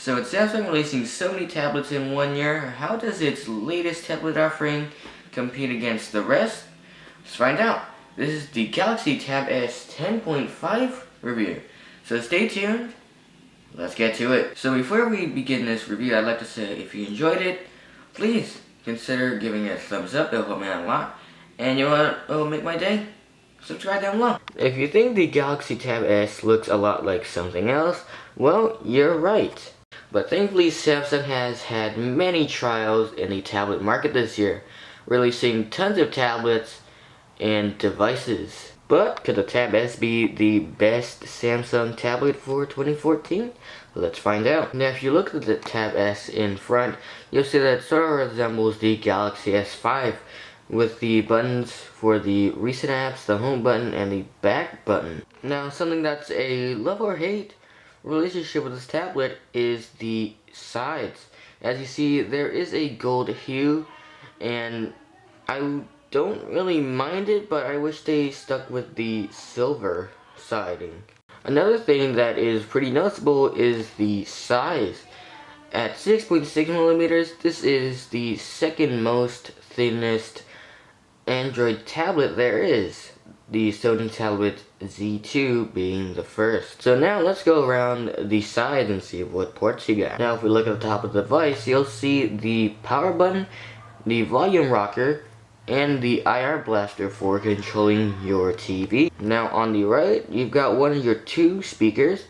So with Samsung releasing so many tablets in 1 year, how does its latest tablet offering compete against the rest? Let's find out. This is the Galaxy Tab S 10.5 review. So stay tuned. Let's get to it. So before we begin this review, I'd like to say if you enjoyed it, please consider giving it a thumbs up. It'll help me out a lot. And you know what will make my day? Subscribe down below. If you think the Galaxy Tab S looks a lot like something else, well, you're right. But thankfully, Samsung has had many trials in the tablet market this year, releasing tons of tablets and devices. But could the Tab S be the best Samsung tablet for 2014? Let's find out. Now, if you look at the Tab S in front, you'll see that it sort of resembles the Galaxy S5, with the buttons for the recent apps, the home button, and the back button. Now, something that's a love or hate relationship with this tablet is the sides. As you see, there is a gold hue, and I don't really mind it, but I wish they stuck with the silver siding. Another thing that is pretty noticeable is the size. At 6.6 millimeters, this is the second most thinnest Android tablet there is, the Sony Tablet Z2 being the first. So now let's go around the side and see what ports you got. Now if we look at the top of the device, you'll see the power button, the volume rocker, and the IR blaster for controlling your TV. Now on the right, you've got one of your two speakers,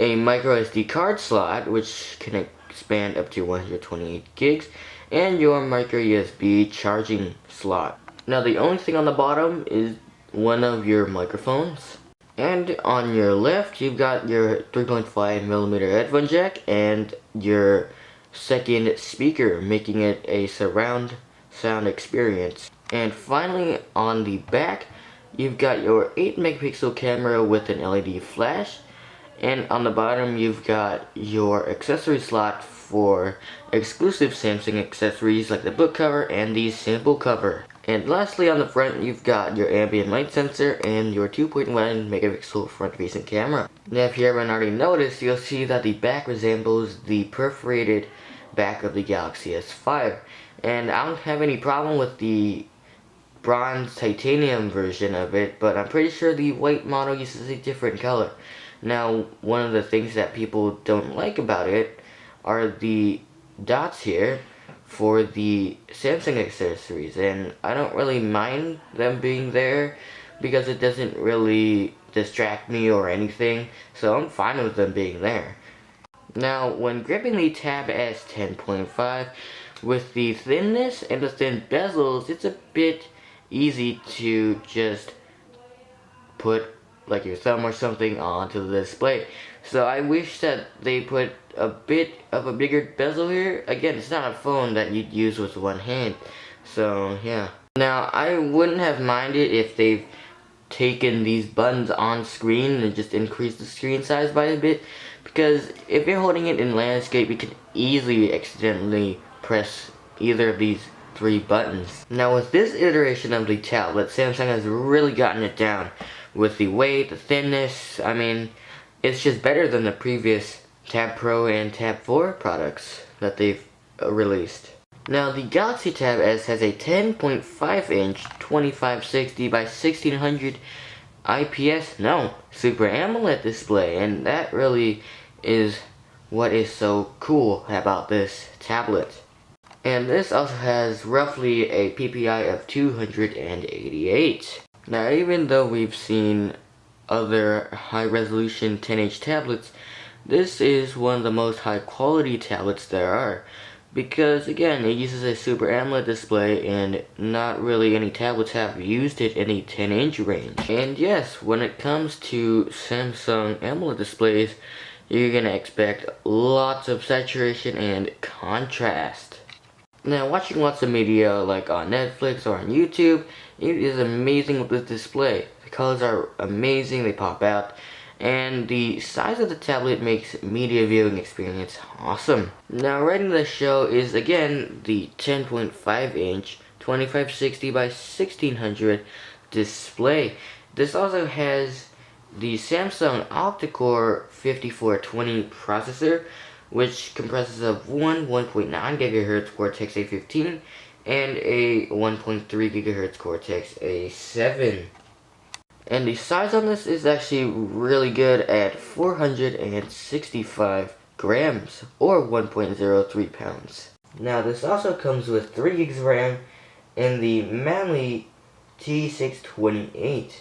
a micro SD card slot, which can expand up to 128 gigs, and your micro USB charging slot. Now the only thing on the bottom is one of your microphones. And on your left, you've got your 3.5 millimeter headphone jack and your second speaker, making it a surround sound experience. And finally, on the back, you've got your 8 megapixel camera with an LED flash. And on the bottom, you've got your accessory slot for exclusive Samsung accessories like the book cover and the simple cover. And lastly, on the front, you've got your ambient light sensor and your 2.1 megapixel front-facing camera. Now, if you haven't already noticed, you'll see that the back resembles the perforated back of the Galaxy S5. And I don't have any problem with the bronze titanium version of it, but I'm pretty sure the white model uses a different color. Now, one of the things that people don't like about it are the dots here for the Samsung accessories, and I don't really mind them being there because it doesn't really distract me or anything, so I'm fine with them being there. Now, when gripping the Tab S 10.5, with the thinness and the thin bezels, it's a bit easy to just put like your thumb or something onto the display. So I wish that they put a bit of a bigger bezel here. Again, it's not a phone that you'd use with one hand. So yeah. Now I wouldn't have minded if they've taken these buttons on screen and just increased the screen size by a bit, because if you're holding it in landscape, you can easily accidentally press either of these three buttons. Now with this iteration of the tablet, Samsung has really gotten it down with the weight, the thinness. I mean, it's just better than the previous Tab Pro and Tab 4 products that they've released. Now the Galaxy Tab S has a 10.5 inch 2560 by 1600 Super AMOLED display, and that really is what is so cool about this tablet. And this also has roughly a PPI of 288. Now, even though we've seen other high-resolution 10-inch tablets, this is one of the most high-quality tablets there are, because again, it uses a Super AMOLED display, and not really any tablets have used it in the 10-inch range. And yes, when it comes to Samsung AMOLED displays, you're gonna expect lots of saturation and contrast. Now, watching lots of media like on Netflix or on YouTube, it is amazing with this display. The colors are amazing, they pop out, and the size of the tablet makes media viewing experience awesome. Now, rating the show is again the 10.5 inch 2560 by 1600 display. This also has the Samsung octa-core 5420 processor, which comprises of one 1.9 gigahertz Cortex A15 and a 1.3 gigahertz Cortex A7. And the size on this is actually really good at 465 grams or 1.03 pounds. Now this also comes with 3 gigs of RAM and the Manly T628.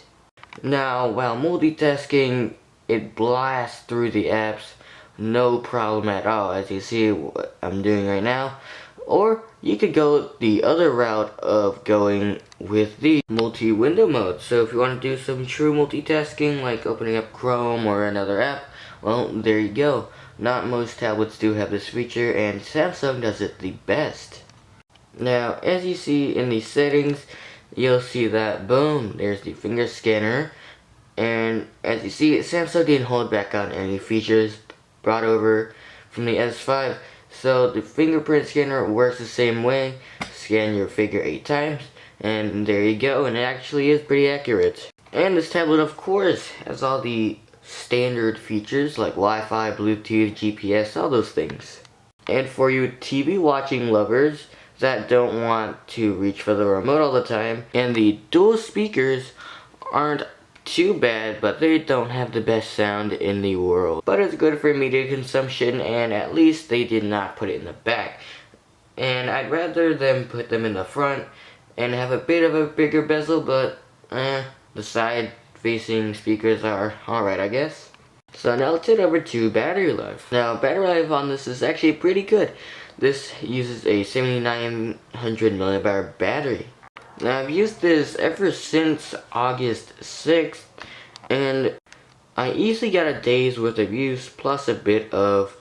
Now while multitasking, it blasts through the apps no problem at all, as you see what I'm doing right now. Or you could go the other route of going with the multi-window mode. So if you want to do some true multitasking like opening up Chrome or another app, well, there you go. Not most tablets do have this feature, and Samsung does it the best. Now as you see in the settings, you'll see that boom, there's the finger scanner. And as you see, Samsung didn't hold back on any features brought over from the S5. So the fingerprint scanner works the same way. Scan your figure 8 times and there you go, and it actually is pretty accurate. And this tablet of course has all the standard features like Wi-Fi, Bluetooth, GPS, all those things. And for you TV watching lovers that don't want to reach for the remote all the time, and the dual speakers aren't too bad, but they don't have the best sound in the world. But it's good for media consumption, and at least they did not put it in the back. And I'd rather them put them in the front and have a bit of a bigger bezel, but the side facing speakers are alright, I guess. So now let's head over to battery life. Now battery life on this is actually pretty good. This uses a 7900 milliamp battery. Now I've used this ever since August 6th, and I easily got a day's worth of use plus a bit of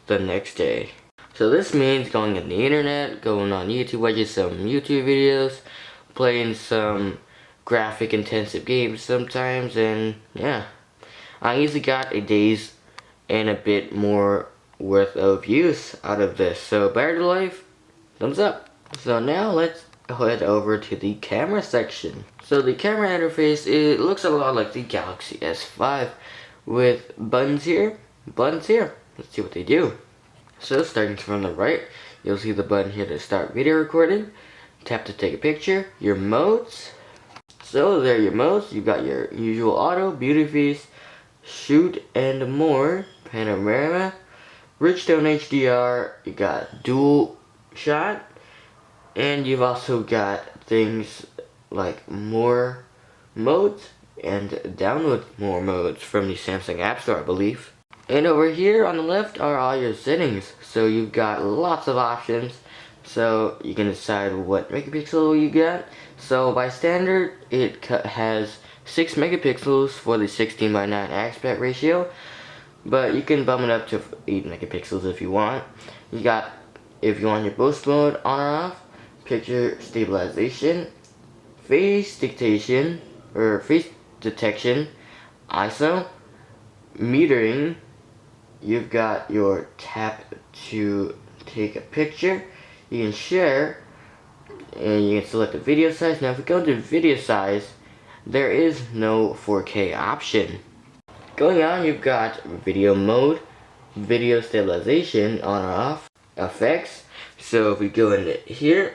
the next day. So this means going on the internet, going on YouTube, watching some YouTube videos, playing some graphic intensive games sometimes, and yeah. I easily got a day's and a bit more worth of use out of this. So battery life, thumbs up. So now let's head over to the camera section. So the camera interface, it looks a lot like the Galaxy S5 with buttons here, buttons here. Let's see what they do. So starting from the right, you'll see the button here to start video recording. Tap to take a picture, your modes. So there are your modes. You've got your usual auto, beauty face, shoot and more, panorama, Richstone HDR, you got dual shot, and you've also got things like more modes and download more modes from the Samsung App Store, I believe. And over here on the left are all your settings. So you've got lots of options. So you can decide what megapixel you got. So by standard, it has 6 megapixels for the 16:9 aspect ratio. But you can bump it up to 8 megapixels if you want. You got, if you want your boost mode on or off, picture stabilization, face dictation, or face detection, ISO, metering. You've got your tap to take a picture. You can share, and you can select the video size. Now if we go to video size, there is no 4K option. Going on, you've got video mode, video stabilization on or off, effects. So if we go into here,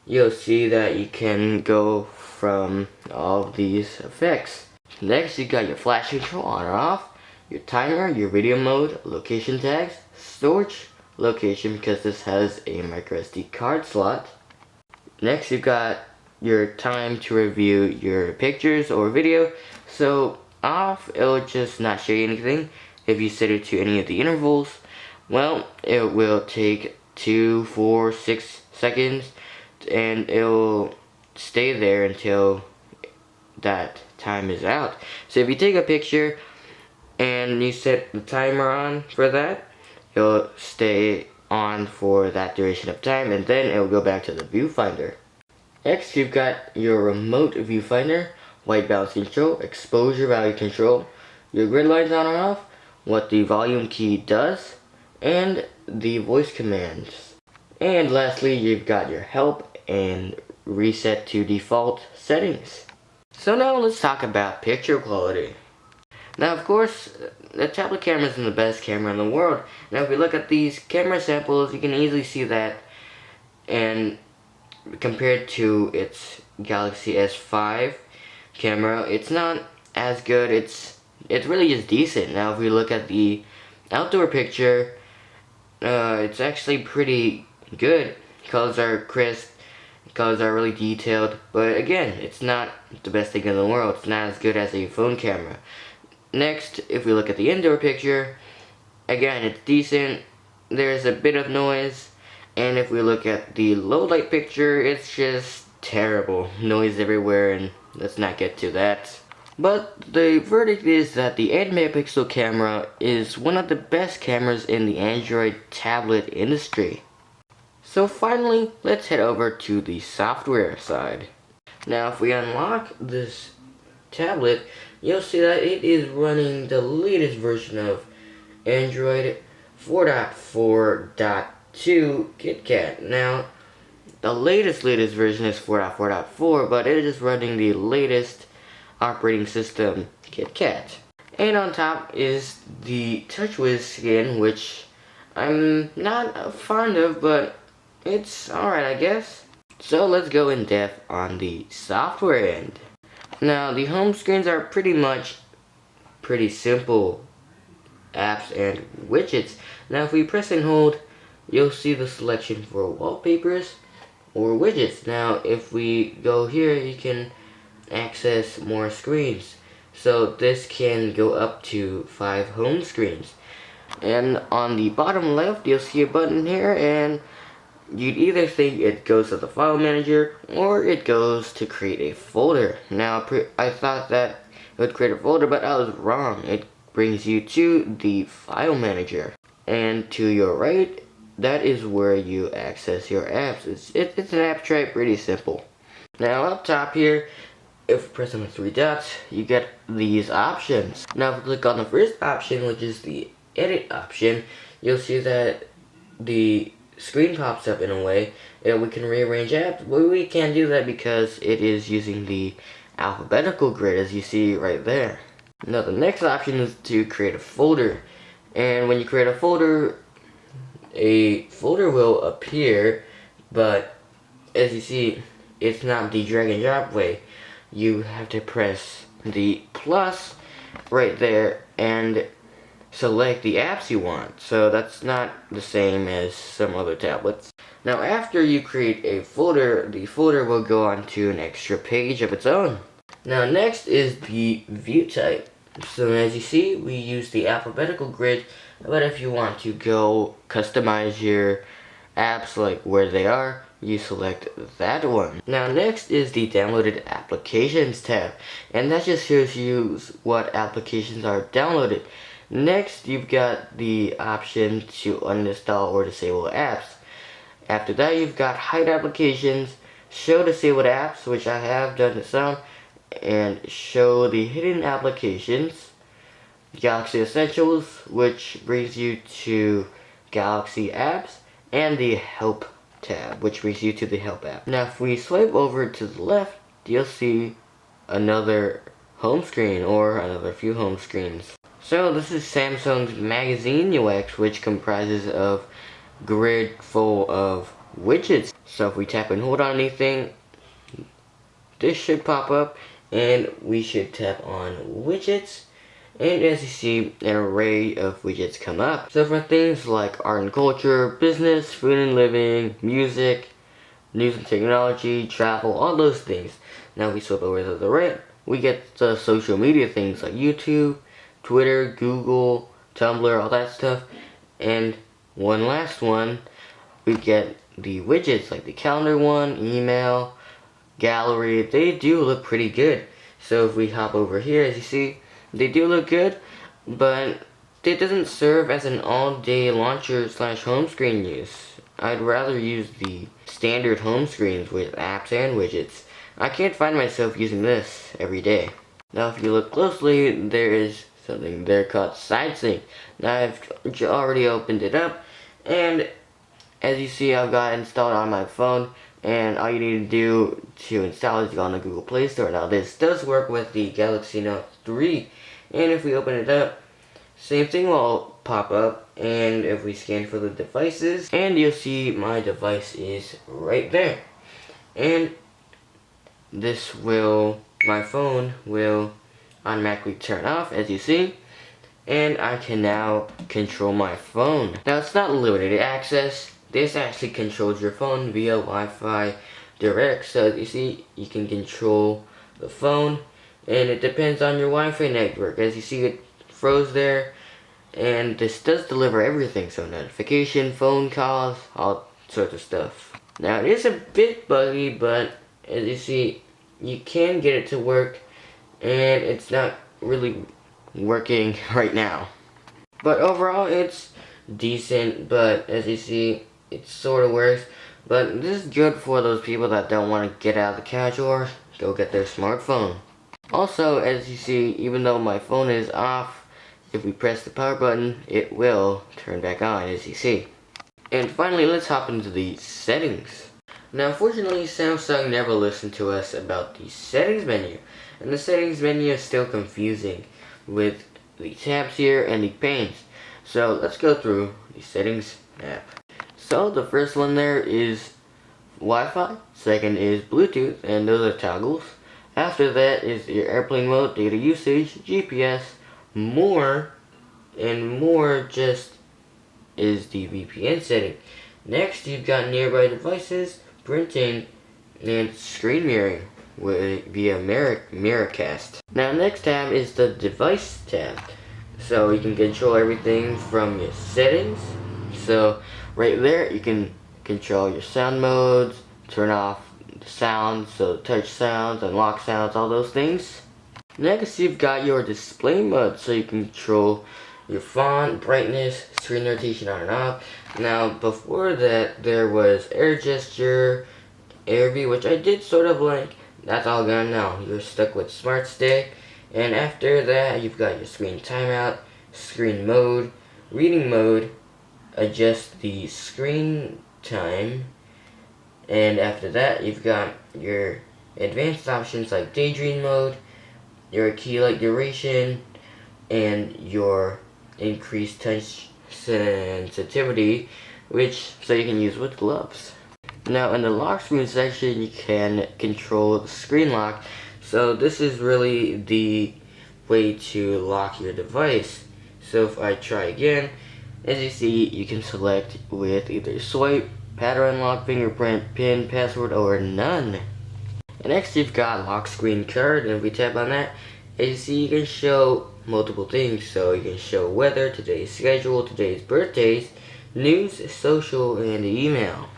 you'll see that you can go from all of these effects. Next, you got your flash control on or off, your timer, your video mode, location tags, storage, location because this has a microSD card slot. Next, you've got your time to review your pictures or video. So off, it'll just not show you anything. If you set it to any of the intervals, well, it will take 2, 4, 6 seconds, and it'll stay there until that time is out. So if you take a picture and you set the timer on for that, it'll stay on for that duration of time, and then it'll go back to the viewfinder. Next, you've got your remote viewfinder, white balance control, exposure value control, your grid lines on or off, what the volume key does, and the voice commands. And lastly, you've got your help and reset to default settings. So now let's talk about picture quality. Now, of course, the tablet camera isn't the best camera in the world. Now, if we look at these camera samples, you can easily see that, and compared to its Galaxy S5 camera, it's not as good. It's really just decent. Now, if we look at the outdoor picture, it's actually pretty good. Colors are crisp, colors are really detailed, but again, it's not the best thing in the world. It's not as good as a phone camera. Next, if we look at the indoor picture, again, it's decent. There's a bit of noise, and if we look at the low light picture, it's just terrible. Noise everywhere, and let's not get to that. But the verdict is that the 8 megapixel camera is one of the best cameras in the Android tablet industry. So finally, let's head over to the software side. Now, if we unlock this tablet, you'll see that it is running the latest version of Android 4.4.2 KitKat. Now, the latest version is 4.4.4, but it is running the latest operating system KitKat. And on top is the TouchWiz skin, which I'm not fond of, but it's alright, I guess. So let's go in depth on the software end. Now, the home screens are pretty simple apps and widgets. Now, if we press and hold, you'll see the selection for wallpapers or widgets. Now, if we go here, you can access more screens. So this can go up to 5 home screens. And on the bottom left, you'll see a button here, and you'd either think it goes to the file manager or it goes to create a folder. Now, I thought that it would create a folder, but I was wrong. It brings you to the file manager. And to your right, that is where you access your apps. It's an app tray, pretty simple. Now, up top here, if you press on the 3 dots, you get these options. Now, if you click on the first option, which is the edit option, you'll see that the screen pops up in a way, and we can rearrange apps, but we can't do that because it is using the alphabetical grid, as you see right there. Now, the next option is to create a folder, and when you create a folder will appear, but as you see, it's not the drag and drop way. You have to press the plus right there and select the apps you want. So that's not the same as some other tablets. Now, after you create a folder, the folder will go onto an extra page of its own. Now, next is the view type. So as you see, we use the alphabetical grid, but if you want to go customize your apps like where they are, you select that one. Now, next is the downloaded applications tab, and that just shows you what applications are downloaded. Next, you've got the option to uninstall or disable apps. After that, you've got hide applications, show disabled apps, which I have done some, and show the hidden applications, Galaxy Essentials, which brings you to Galaxy apps, and the help tab, which brings you to the help app. Now, if we swipe over to the left, you'll see another home screen or another few home screens. So this is Samsung's Magazine UX, which comprises of grid full of widgets. So if we tap and hold on anything, this should pop up, and we should tap on widgets, and as you see, an array of widgets come up. So for things like art and culture, business, food and living, music, news and technology, travel, all those things. Now we swipe over to the right, we get the social media things like YouTube, Twitter, Google, Tumblr, all that stuff. And one last one, we get the widgets like the calendar one, email, gallery. They do look pretty good. So if we hop over here, as you see, they do look good, but it doesn't serve as an all-day launcher / home screen use. I'd rather use the standard home screens with apps and widgets. I can't find myself using this every day. Now if you look closely, there is something there called SideSync. Now I've already opened it up, and as you see, I've got it installed on my phone, and all you need to do to install it is go on the Google Play Store. Now this does work with the Galaxy Note 3, And if we open it up, same thing will pop up. And if we scan for the devices, and you'll see my device is right there. And my phone will automatically turn off, as you see. And I can now control my phone. Now it's not limited access. This actually controls your phone via Wi-Fi direct. So as you see, you can control the phone, and it depends on your Wi-Fi network. As you see, it froze there, and this does deliver everything. So notification, phone calls, all sorts of stuff. Now it is a bit buggy, but as you see, you can get it to work, and it's not really working right now. But overall, it's decent, but as you see, it sort of works. But this is good for those people that don't want to get out of the couch or go get their smartphone. Also, as you see, even though my phone is off, if we press the power button, it will turn back on, as you see. And finally, let's hop into the settings. Now, unfortunately, Samsung never listened to us about the settings menu. And the settings menu is still confusing with the tabs here and the panes. So let's go through the settings app. So the first one there is Wi-Fi, second is Bluetooth, and those are toggles. After that is your airplane mode, data usage, GPS, more, and more just is the VPN setting. Next, you've got nearby devices, printing, and screen mirroring via Miracast. Now, next tab is the device tab. So you can control everything from your settings. So right there, you can control your sound modes, turn off the sounds, so touch sounds, unlock sounds, all those things. Next, you've got your display mode, so you can control your font, brightness, screen rotation on and off. Now, before that, there was air gesture, air view, which I did sort of like. That's all gone now. You're stuck with Smart Stick. And after that, you've got your screen timeout, screen mode, reading mode, adjust the screen time. And after that, you've got your advanced options like daydream mode, your key light duration, and your increased touch sensitivity, so you can use with gloves. Now in the lock screen section, you can control the screen lock. So this is really the way to lock your device. So if I try again, as you see, you can select with either swipe, pattern lock, fingerprint, pin, password, or none. And next you've got lock screen card, and if we tap on that, as you see, you can show multiple things. So you can show weather, today's schedule, today's birthdays, news, social, and email.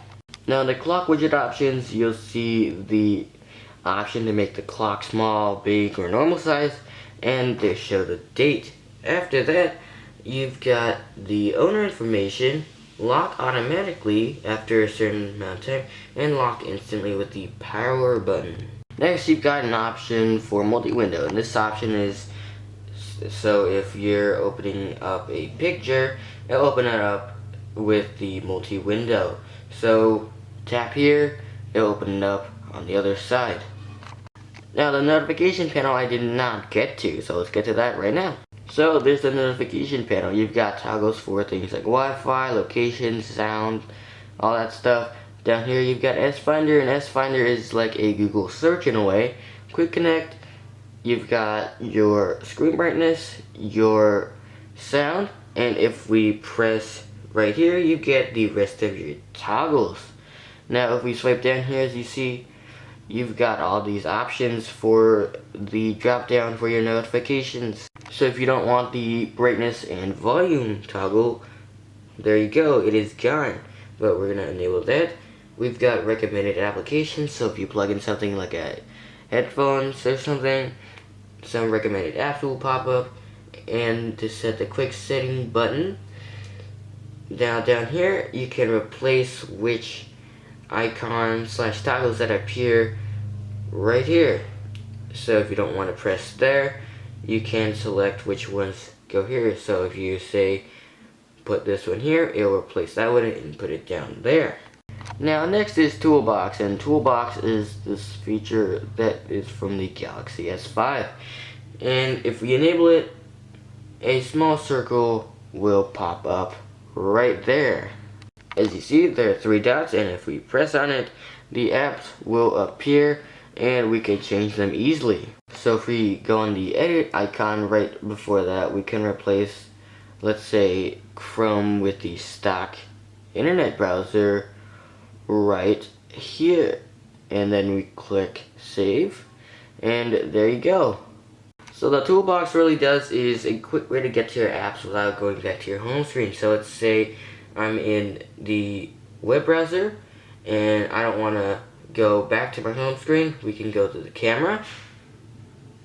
Now in the clock widget options, you'll see the option to make the clock small, big, or normal size, and to show the date. After that, you've got the owner information, lock automatically after a certain amount of time, and lock instantly with the power button. Next, you've got an option for multi-window, and this option is so if you're opening up a picture, it'll open it up with the multi-window. So tap here, it'll open it up on the other side. Now the notification panel I did not get to, so let's get to that right now. So there's the notification panel. You've got toggles for things like Wi-Fi, location, sound, all that stuff. Down here you've got S-Finder, and S-Finder is like a Google search in a way. Quick Connect, you've got your screen brightness, your sound, and if we press right here, you get the rest of your toggles. Now if we swipe down here, as you see, you've got all these options for the drop down for your notifications. So if you don't want the brightness and volume toggle, there you go, it is gone. But we're gonna enable that. We've got recommended applications, so if you plug in something like a headphones or something, some recommended apps will pop up. And to set the quick setting button, now down here you can replace which icons / toggles that appear right here. So if you don't want to press there, you can select which ones go here. So if you say put this one here, it'll replace that one and put it down there. Now next is Toolbox, and Toolbox is this feature that is from the Galaxy S5. And if we enable it, a small circle will pop up right there. As you see, there are 3 dots, and if we press on it, the apps will appear and we can change them easily. So if we go on the edit icon right before that, we can replace, let's say, Chrome with the stock internet browser right here. And then we click save, and there you go. So the toolbox really does is a quick way to get to your apps without going back to your home screen. So let's say I'm in the web browser and I don't want to go back to my home screen. We can go to the camera.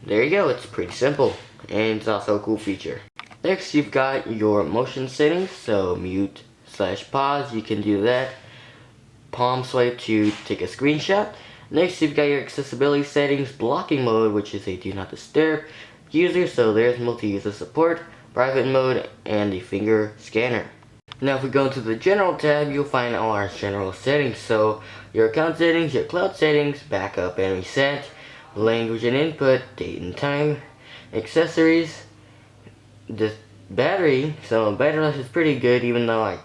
There you go. It's pretty simple, and it's also a cool feature. Next, you've got your motion settings. So mute / pause, you can do that. Palm swipe to take a screenshot. Next, you've got your accessibility settings, blocking mode, which is a do not disturb user, so there's multi-user support, private mode, and the finger scanner. Now if we go into the general tab, you'll find all our general settings. So your account settings, your cloud settings, backup and reset, language and input, date and time, accessories, the battery. So battery life is pretty good even though I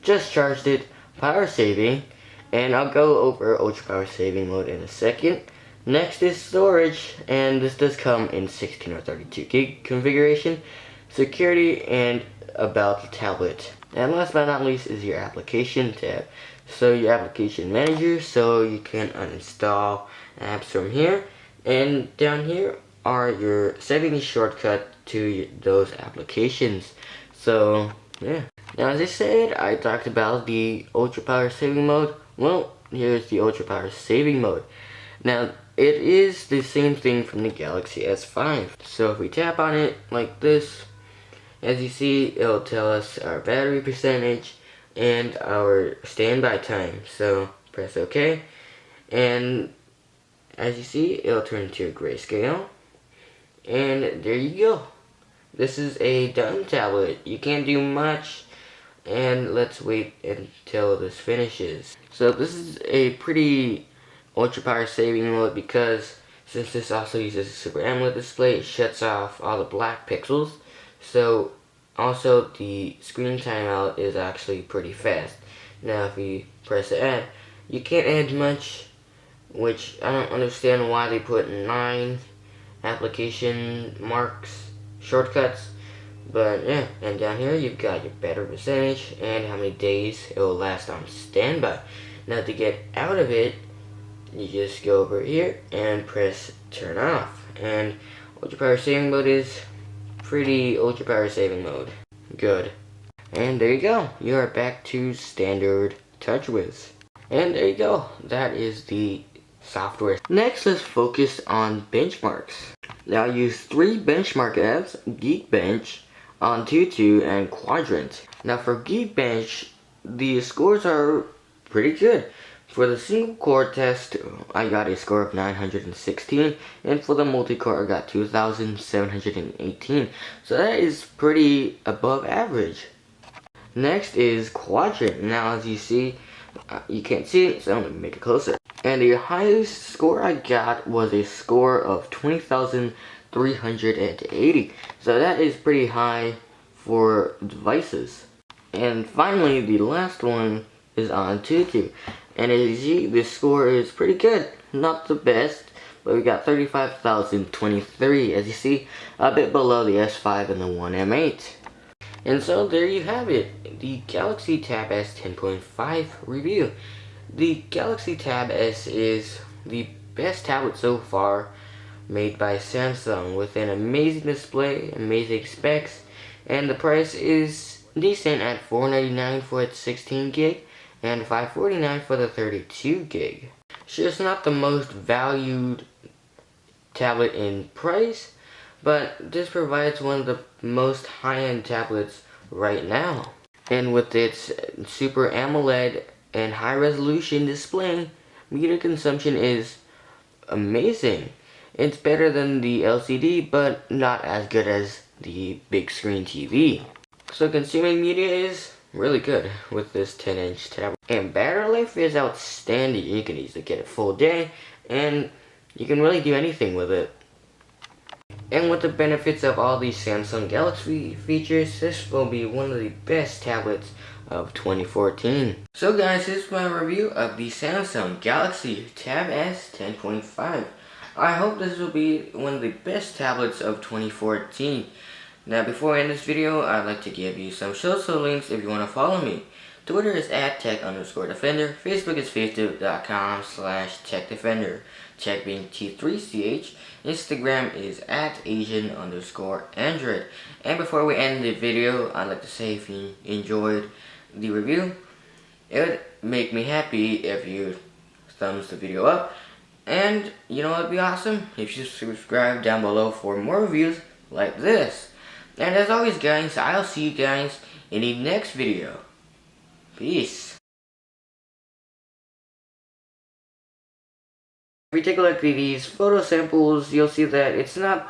just charged it, power saving, and I'll go over ultra power saving mode in a second. Next is storage, and this does come in 16 or 32 gig configuration, security, and about the tablet. And last but not least is your application tab. So your application manager, so you can uninstall apps from here. And down here are your settings shortcut to those applications. So yeah. Now as I said, I talked about the ultra power saving mode. Well, here's the ultra power saving mode. Now it is the same thing from the Galaxy S5. So if we tap on it like this, as you see, it'll tell us our battery percentage and our standby time. So press OK, and as you see, it'll turn into a grayscale, and there you go. This is a done tablet. You can't do much, and let's wait until this finishes. So this is a pretty ultra power saving mode because since this also uses a Super AMOLED display, it shuts off all the black pixels. So also the screen timeout is actually pretty fast. Now if we press add, you can't add much, which I don't understand why they put 9 application marks shortcuts. But yeah, and down here you've got your battery percentage and how many days it will last on standby. Now to get out of it, you just go over here and press turn off. And ultra power saving mode is pretty ultra power saving mode. Good. And there you go. You are back to standard TouchWiz. And there you go. That is the software. Next, let's focus on benchmarks. Now I use 3 benchmark apps: Geekbench, Antutu, and Quadrant. Now for Geekbench, the scores are pretty good. For the single core test, I got a score of 916, and for the multi-core I got 2,718. So that is pretty above average. Next is Quadrant. Now as you see, you can't see it, so I'm going to make it closer. And the highest score I got was a score of 20,380. So that is pretty high for devices. And finally, the last one is Antutu. And as you see, this score is pretty good. Not the best, but we got 35,023. As you see, a bit below the S5 and the One M8. And so there you have it, the Galaxy Tab S 10.5 review. The Galaxy Tab S is the best tablet so far made by Samsung, with an amazing display, amazing specs, and the price is decent at $499 for its 16 gig and $549 for the 32 gig. Sure, it's not the most valued tablet in price, but this provides one of the most high-end tablets right now. And with its Super AMOLED and high-resolution display, meter consumption is amazing. It's better than the LCD, but not as good as the big screen TV. So consuming media is really good with this 10-inch tablet. And battery life is outstanding. You can easily get a full day, and you can really do anything with it. And with the benefits of all these Samsung Galaxy features, this will be one of the best tablets of 2014. So guys, this is my review of the Samsung Galaxy Tab S 10.5. I hope this will be one of the best tablets of 2014. Now before I end this video, I'd like to give you some social links if you want to follow me. Twitter is @tech_defender. Facebook is facebook.com/techdefender. Tech being T3CH. Instagram is @Asian_Android. And before we end the video, I'd like to say if you enjoyed the review, it would make me happy if you thumbs the video up. And you know it'd be awesome if you subscribe down below for more reviews like this. And as always guys, I'll see you guys in the next video. Peace. If you take a look at these photo samples, you'll see that it's not